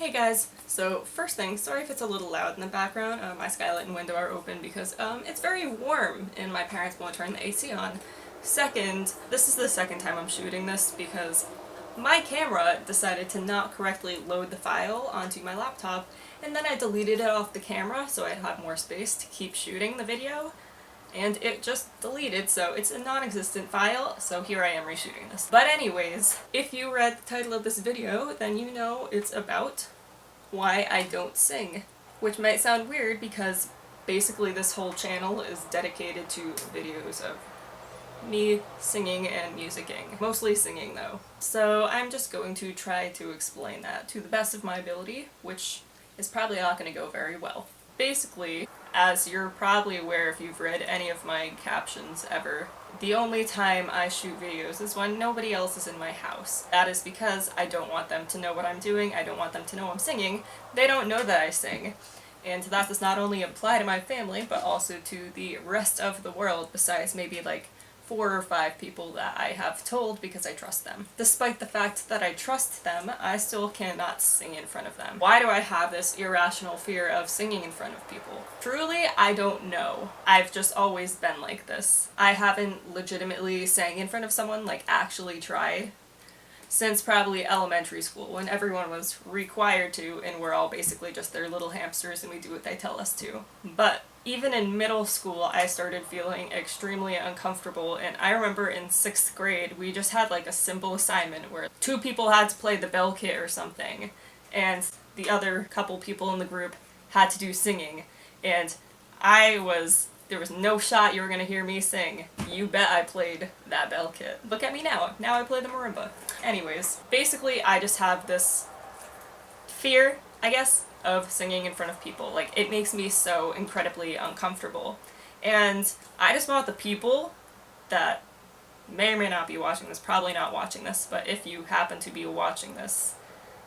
Hey guys! So first thing, sorry if it's a little loud in the background. My skylight and window are open because it's very warm and my parents won't turn the AC on. Second, this is the second time I'm shooting this because my camera decided to not correctly load the file onto my laptop, and then I deleted it off the camera so I'd have more space to keep shooting the video. And it just deleted, so it's a non-existent file, so here I am reshooting this. But anyways, if you read the title of this video, then you know it's about why I don't sing. Which might sound weird because basically this whole channel is dedicated to videos of me singing and musicking. Mostly singing though. So I'm just going to try to explain that to the best of my ability, which is probably not going to go very well. Basically, as you're probably aware if you've read any of my captions ever, the only time I shoot videos is when nobody else is in my house. That is because I don't want them to know what I'm doing, I don't want them to know I'm singing. They don't know that I sing. And that does not only apply to my family, but also to the rest of the world, besides maybe like 4 or 5 people that I have told because I trust them. Despite the fact that I trust them, I still cannot sing in front of them. Why do I have this irrational fear of singing in front of people? Truly, I don't know. I've just always been like this. I haven't legitimately sang in front of someone, like actually tried, since probably elementary school, when everyone was required to, and we're all basically just their little hamsters and we do what they tell us to. But even in middle school, I started feeling extremely uncomfortable, and I remember in 6th grade, we just had like a simple assignment where 2 people had to play the bell kit or something, and the other couple people in the group had to do singing, and there was no shot you were gonna hear me sing. You bet I played that bell kit. Look at me now. Now I play the marimba. Anyways, basically I just have this fear, I guess, of singing in front of people. Like, it makes me so incredibly uncomfortable. And I just want the people that may or may not be watching this, probably not watching this, but if you happen to be watching this,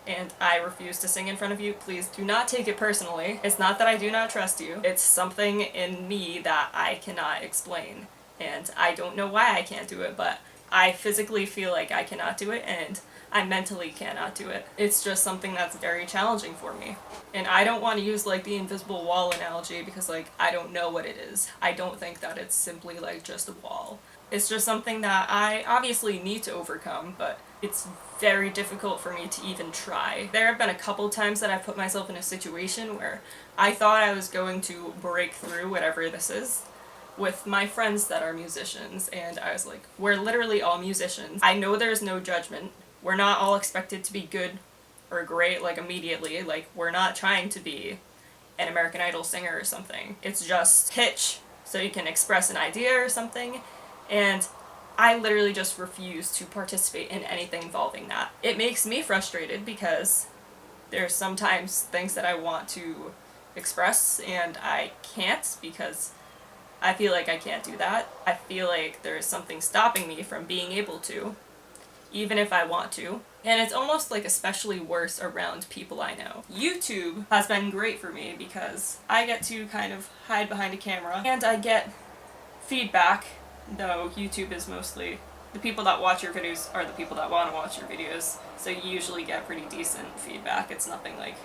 and I refuse to sing in front of you, please do not take it personally. It's not that I do not trust you. It's something in me that I cannot explain. And I don't know why I can't do it, but I physically feel like I cannot do it, and I mentally cannot do it. It's just something that's very challenging for me. And I don't want to use like the invisible wall analogy because like I don't know what it is. I don't think that it's simply like just a wall. It's just something that I obviously need to overcome, but it's very difficult for me to even try. There have been a couple times that I've put myself in a situation where I thought I was going to break through whatever this is with my friends that are musicians, and I was like, we're literally all musicians. I know there's no judgment. We're not all expected to be good or great like immediately. Like, we're not trying to be an American Idol singer or something. It's just pitch so you can express an idea or something, and I literally just refuse to participate in anything involving that. It makes me frustrated because there's sometimes things that I want to express and I can't because I feel like I can't do that. I feel like there's something stopping me from being able to, even if I want to. And it's almost like especially worse around people I know. YouTube has been great for me because I get to kind of hide behind a camera and I get feedback, though YouTube is mostly the people that watch your videos are the people that want to watch your videos, so you usually get pretty decent feedback. It's nothing like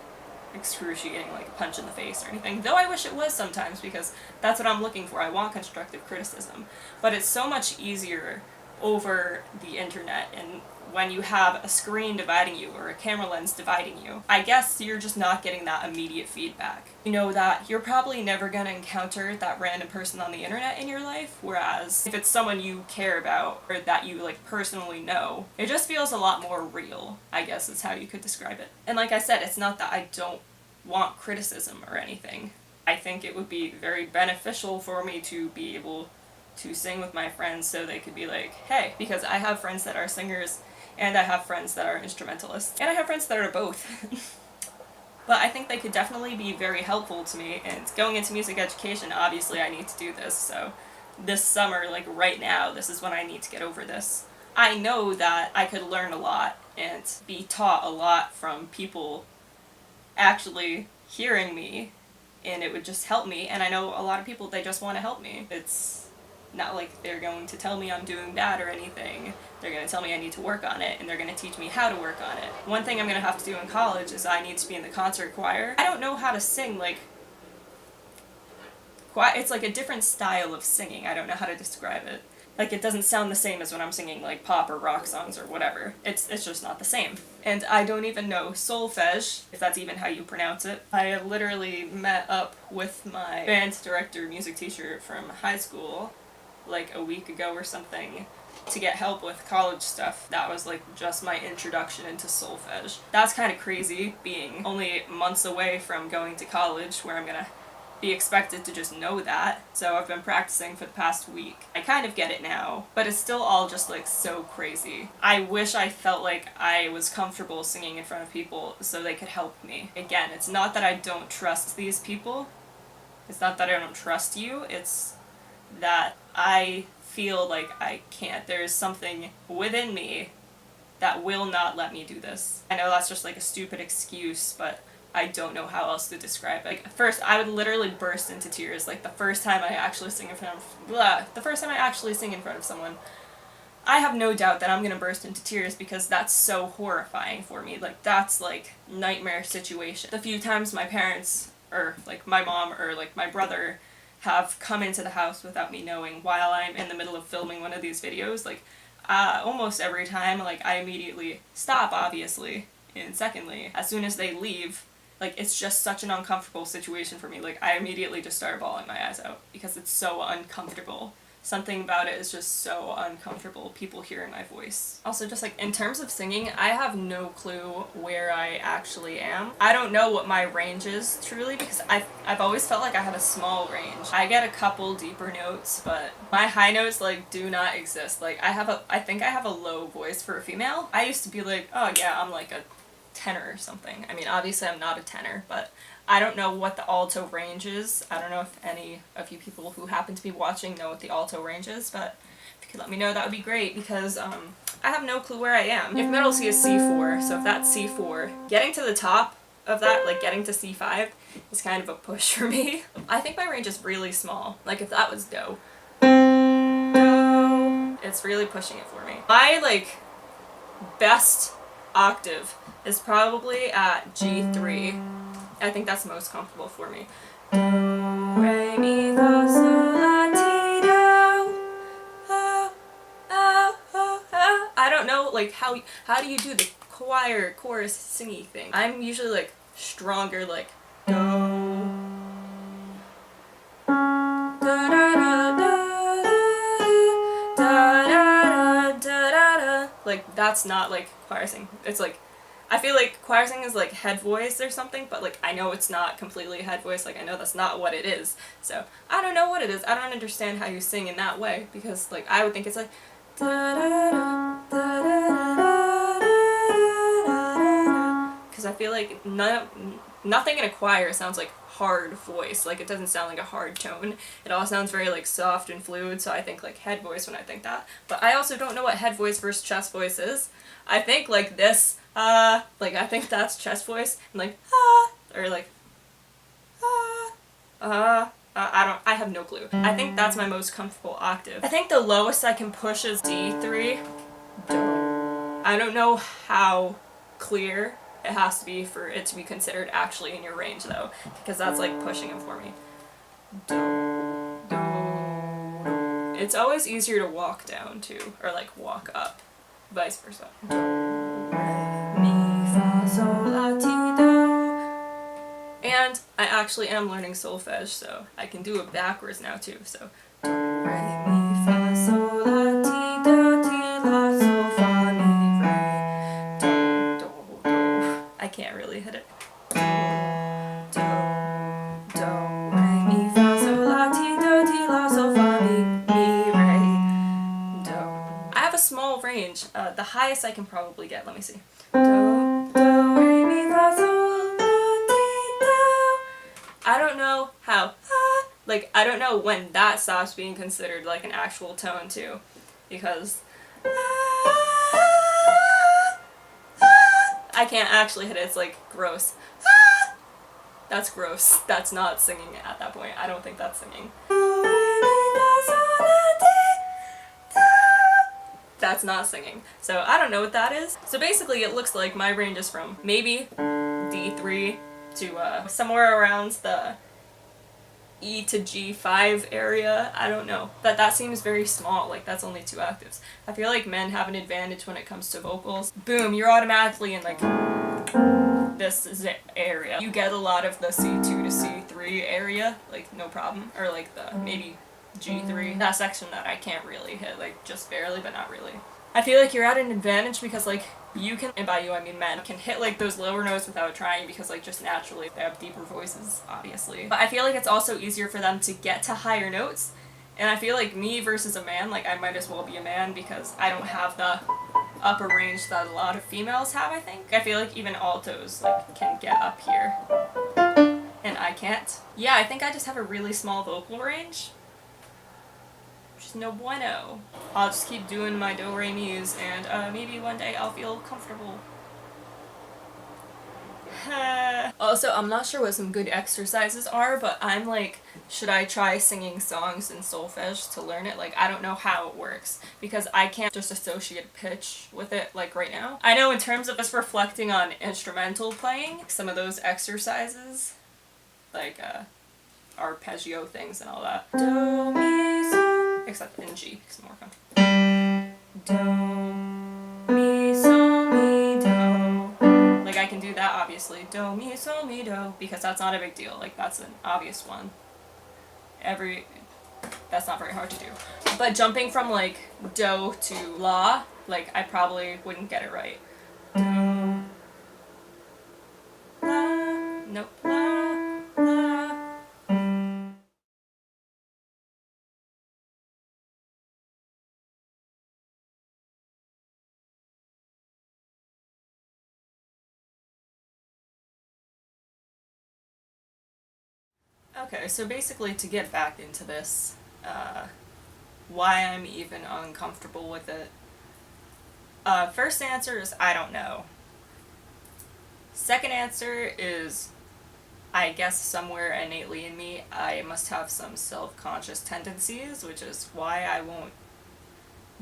excruciating, like a punch in the face or anything, though I wish it was sometimes because that's what I'm looking for. I want constructive criticism. But it's so much easier over the internet, and when you have a screen dividing you or a camera lens dividing you, I guess you're just not getting that immediate feedback. You know that you're probably never gonna encounter that random person on the internet in your life, whereas if it's someone you care about or that you like personally know, it just feels a lot more real, I guess is how you could describe it. And like I said, it's not that I don't want criticism or anything. I think it would be very beneficial for me to be able to sing with my friends so they could be like, hey, because I have friends that are singers and I have friends that are instrumentalists, and I have friends that are both. But I think they could definitely be very helpful to me, and going into music education, obviously I need to do this, so this summer, like right now, this is when I need to get over this. I know that I could learn a lot and be taught a lot from people actually hearing me, and it would just help me, and I know a lot of people, they just want to help me. It's Not like they're going to tell me I'm doing bad or anything. They're going to tell me I need to work on it, and they're going to teach me how to work on it. One thing I'm going to have to do in college is I need to be in the concert choir. I don't know how to sing, like, it's like a different style of singing. I don't know how to describe it. Like, it doesn't sound the same as when I'm singing, like, pop or rock songs or whatever. It's just not the same. And I don't even know solfege, if that's even how you pronounce it. I literally met up with my band director, music teacher from high school, like a week ago or something, to get help with college stuff. That was like just my introduction into solfege. That's kind of crazy, being only months away from going to college, where I'm gonna be expected to just know that. So I've been practicing for the past week. I kind of get it now, but it's still all just like so crazy. I wish I felt like I was comfortable singing in front of people so they could help me. Again, it's not that I don't trust these people. It's not that I don't trust you. It's that I feel like I can't. There's something within me that will not let me do this. I know that's just like a stupid excuse, but I don't know how else to describe it. Like, at first, I would literally burst into tears. Like, the first time I actually sing in front of someone, I have no doubt that I'm gonna burst into tears because that's so horrifying for me. Like, that's like nightmare situation. The few times my parents, or like my mom, or like my brother have come into the house without me knowing while I'm in the middle of filming one of these videos, like, almost every time, like, I immediately stop, obviously, and secondly, as soon as they leave, like, it's just such an uncomfortable situation for me. Like, I immediately just start bawling my eyes out because it's so uncomfortable. Something about it is just so uncomfortable, people hearing my voice. Also, just like, in terms of singing, I have no clue where I actually am. I don't know what my range is, truly, because I've always felt like I have a small range. I get a couple deeper notes, but my high notes, like, do not exist. Like, I think I have a low voice for a female. I used to be like, oh yeah, I'm like a tenor or something. I mean, obviously I'm not a tenor, but I don't know what the alto range is. I don't know if any of you people who happen to be watching know what the alto range is, but if you could let me know, that would be great, because I have no clue where I am. If middle C is C4, so if that's C4, getting to the top of that, like getting to C5, is kind of a push for me. I think my range is really small. Like, if that was Do, it's really pushing it for me. My, like, best octave is probably at G3. I think that's most comfortable for me. Do, re, mi, fa, sol, la, ti, do. Oh, oh, oh, oh. I don't know, like, how do you do the choir, chorus, singy thing? I'm usually, like, stronger, like, do. Da, da, da, da, da, da, da, da, da. Like, that's not, like, choir sing. It's, like, I feel like choir singing is like head voice or something, but like I know it's not completely head voice, like I know that's not what it is. So I don't know what it is. I don't understand how you sing in that way, because like I would think it's like because I feel like nothing in a choir sounds like hard voice. Like, it doesn't sound like a hard tone. It all sounds very like soft and fluid, so I think like head voice when I think that. But I also don't know what head voice versus chest voice is. I think like this, like I think that's chest voice, and like or like I have no clue. I think that's my most comfortable octave. I think the lowest I can push is D3. I don't know how clear it has to be for it to be considered actually in your range though, because that's like pushing it for me. It's always easier to walk down too, or like walk up, vice versa. Do, re, mi, fa, sol, la, ti, do. And I actually am learning solfege, so I can do it backwards now too. So do, re, mi, fa, sol, la, ti, do, ti, la, sol, fa, mi, re, do, do, do. I can't really hit it. Do, do, do, re, mi, fa, sol, la, ti, do, ti, la, sol, fa, mi, re, do. I have a small range. The highest I can probably get, let me see. Do, do, re, mi, fa, sol, la, ti, do. I don't know how, like, I don't know when that stops being considered like an actual tone too, because I can't actually hit it. It's like gross. That's gross. That's not singing at that point. I don't think that's singing. That's not singing. So I don't know what that is. So basically it looks like my range is from maybe D3 to somewhere around the E to G5 area. I don't know. That seems very small, like that's only 2 octaves. I feel like men have an advantage when it comes to vocals. Boom, you're automatically in like this area. You get a lot of the C2 to C3 area, like no problem. Or like the maybe G3. That section that I can't really hit, like just barely, but not really. I feel like you're at an advantage because like you can, and by you I mean men, can hit like those lower notes without trying because like just naturally they have deeper voices, obviously. But I feel like it's also easier for them to get to higher notes. And I feel like me versus a man, like I might as well be a man because I don't have the upper range that a lot of females have, I think. I feel like even altos like can get up here. And I can't. Yeah, I think I just have a really small vocal range. Which is no bueno. I'll just keep doing my do re mi's and maybe one day I'll feel comfortable. Also, I'm not sure what some good exercises are, but I'm like, should I try singing songs in solfege to learn it? Like, I don't know how it works because I can't just associate pitch with it like right now. I know in terms of just reflecting on instrumental playing, some of those exercises, like arpeggio things and all that. Do, mi, so, except in G, because I'm more comfortable. Do, mi, so, mi, do. Like I can do that obviously. Do, mi, so, mi, do, because that's not a big deal. Like that's an obvious one. That's not very hard to do. But jumping from like do to la, like I probably wouldn't get it right. Do, la, nope, la, la. Okay, so basically to get back into this, why I'm even uncomfortable with it. First answer is I don't know. Second answer is I guess somewhere innately in me I must have some self-conscious tendencies, which is why I won't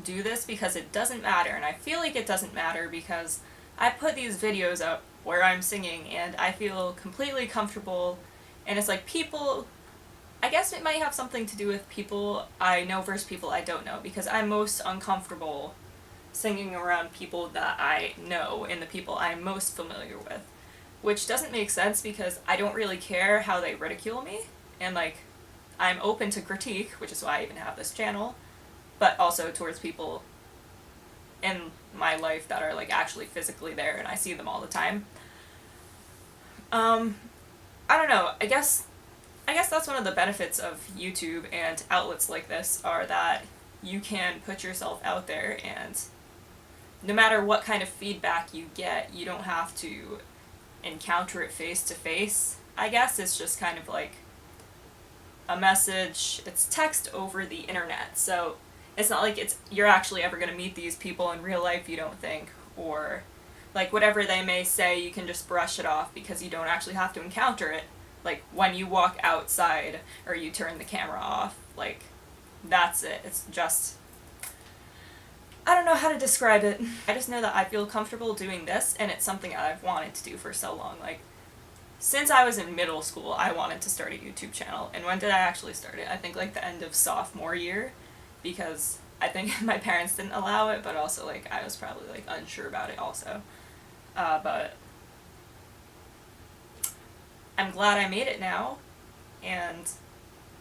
do this because it doesn't matter, and I feel like it doesn't matter because I put these videos up where I'm singing and I feel completely comfortable, and it's like people, I guess it might have something to do with people I know versus people I don't know, because I'm most uncomfortable singing around people that I know and the people I'm most familiar with, which doesn't make sense because I don't really care how they ridicule me, and like I'm open to critique, which is why I even have this channel, but also towards people in my life that are like actually physically there and I see them all the time. I don't know, I guess that's one of the benefits of YouTube and outlets like this are that you can put yourself out there and no matter what kind of feedback you get, you don't have to encounter it face to face. I guess it's just kind of like a message, it's text over the internet, so it's not like you're actually ever going to meet these people in real life, you don't think, or like whatever they may say you can just brush it off because you don't actually have to encounter it. Like when you walk outside or you turn the camera off, like that's it. It's just, I don't know how to describe it. I just know that I feel comfortable doing this and it's something I've wanted to do for so long. Like since I was in middle school I wanted to start a YouTube channel, and when did I actually start it? I think like the end of sophomore year, because I think my parents didn't allow it, but also like I was probably like unsure about it also. But I'm glad I made it now, and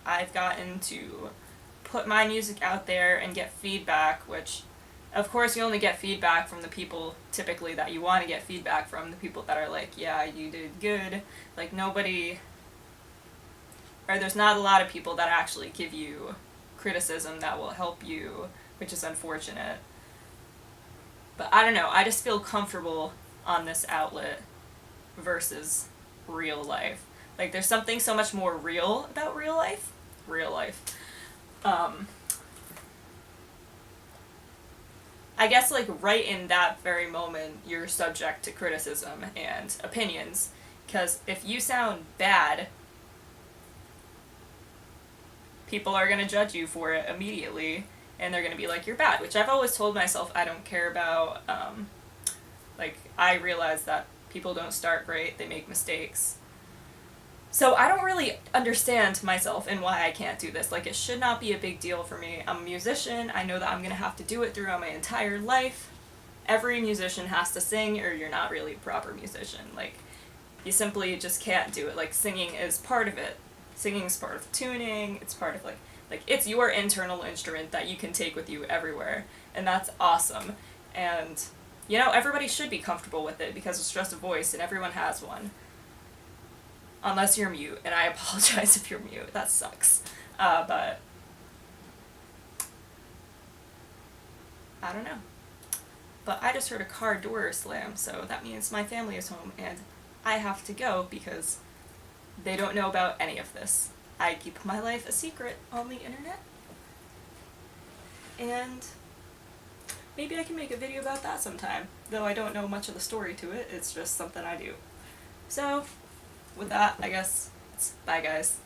I've gotten to put my music out there and get feedback, which of course you only get feedback from the people typically that you want to get feedback from, the people that are like, yeah, you did good. Like nobody, or there's not a lot of people that actually give you criticism that will help you, which is unfortunate. But I don't know, I just feel comfortable on this outlet versus real life. Like there's something so much more real about real life. I guess like right in that very moment you're subject to criticism and opinions, because if you sound bad, people are going to judge you for it immediately, and they're going to be like, you're bad, which I've always told myself I don't care about. Like, I realize that people don't start great, they make mistakes. So I don't really understand myself and why I can't do this. Like, it should not be a big deal for me. I'm a musician, I know that I'm going to have to do it throughout my entire life. Every musician has to sing, or you're not really a proper musician. Like, you simply just can't do it. Like, singing is part of it. Singing is part of tuning, it's part of, like it's your internal instrument that you can take with you everywhere, and that's awesome. And, you know, everybody should be comfortable with it, because it's just a voice, and everyone has one. Unless you're mute, and I apologize if you're mute, that sucks. But, I don't know. But I just heard a car door slam, so that means my family is home, and I have to go because they don't know about any of this. I keep my life a secret on the internet. And maybe I can make a video about that sometime, though I don't know much of the story to it, it's just something I do. So, with that, I guess, bye guys.